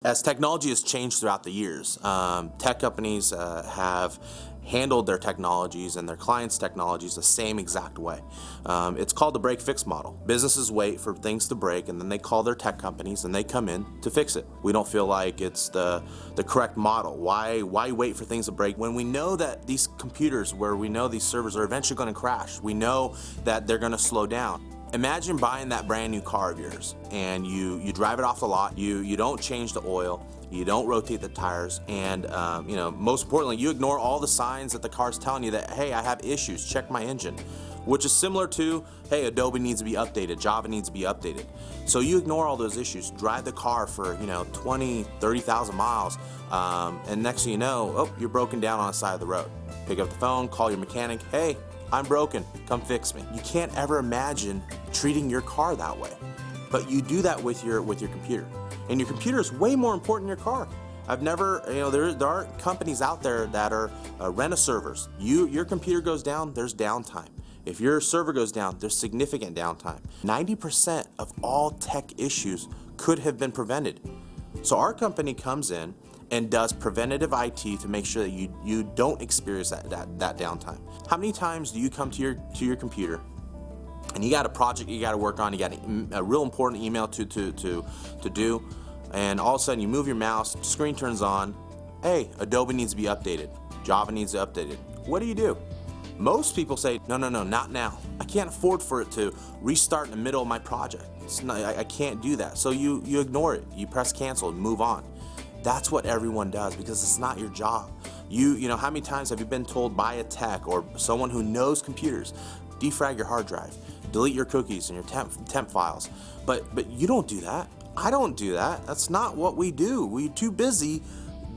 As technology has changed throughout the years, tech companies have handled their technologies and their clients' technologies the same exact way. It's called the break-fix model. Businesses wait for things to break, and then they call their tech companies, and they come in to fix it. We don't feel like it's the correct model. Why wait for things to break when we know that these computers, where we know these servers are eventually going to crash? We know that they're going to slow down. Imagine buying that brand new car of yours, and you drive it off the lot. You don't change the oil, you don't rotate the tires, and most importantly, you ignore all the signs that the car's telling you that, hey, I have issues, check my engine, which is similar to, hey, Adobe needs to be updated, Java needs to be updated. So you ignore all those issues, drive the car for 20, 30,000 miles, and next thing you know, oh, you're broken down on the side of the road. Pick up the phone, call your mechanic, hey, I'm broken, come fix me. You can't ever imagine treating your car that way, but you do that with your computer. And your computer is way more important than your car. I've never, there aren't companies out there that are rent-a-servers. Your computer goes down, there's downtime. If your server goes down, there's significant downtime. 90% of all tech issues could have been prevented. So our company comes in and does preventative IT to make sure that you don't experience that downtime. How many times do you come to your computer and you got a project you got to work on, you got a real important email to do, and all of a sudden you move your mouse, screen turns on, hey, Adobe needs to be updated, Java needs to be updated. What do? Most people say, no, not now. I can't afford for it to restart in the middle of my project. I can't do that. So you ignore it, you press cancel and move on. That's what everyone does because it's not your job. You know, how many times have you been told by a tech or someone who knows computers, defrag your hard drive, delete your cookies and your temp files, but you don't do that. I don't do that. That's not what we do. We're too busy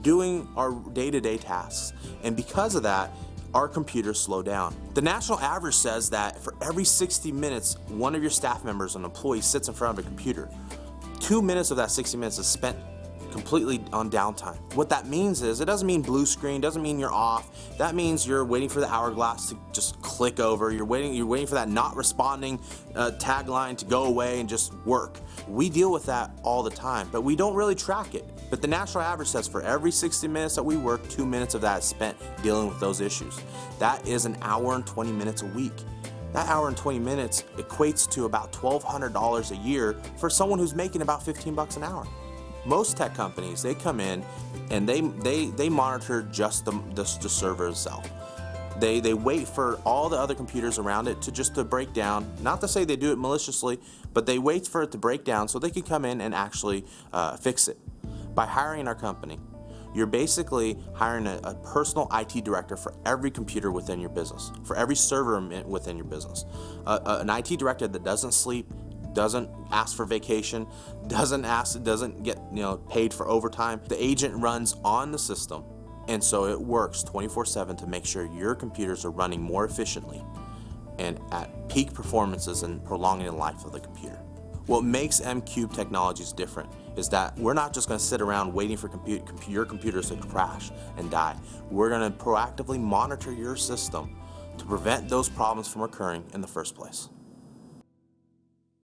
doing our day-to-day tasks, and because of that, our computers slow down. The national average says that for every 60 minutes, one of your staff members, an employee, sits in front of a computer. 2 minutes of that 60 minutes is spent completely on downtime. What that means is, it doesn't mean blue screen, doesn't mean you're off. That means you're waiting for the hourglass to just click over. You're waiting for that not responding tagline to go away and just work. We deal with that all the time, but we don't really track it. But the national average says for every 60 minutes that we work, 2 minutes of that is spent dealing with those issues. That is an hour and 20 minutes a week. That hour and 20 minutes equates to about $1,200 a year for someone who's making about 15 bucks an hour. Most tech companies, they come in and they monitor just the server itself. They wait for all the other computers around it to break down. Not to say they do it maliciously, but they wait for it to break down so they can come in and actually fix it. By hiring our company, you're basically hiring a personal IT director for every computer within your business, for every server within your business. An IT director that doesn't sleep, doesn't ask for vacation, doesn't get paid for overtime. The agent runs on the system, and so it works 24/7 to make sure your computers are running more efficiently and at peak performances and prolonging the life of the computer. What makes M-Cube Technologies different is that we're not just going to sit around waiting for your computers to crash and die. We're going to proactively monitor your system to prevent those problems from occurring in the first place.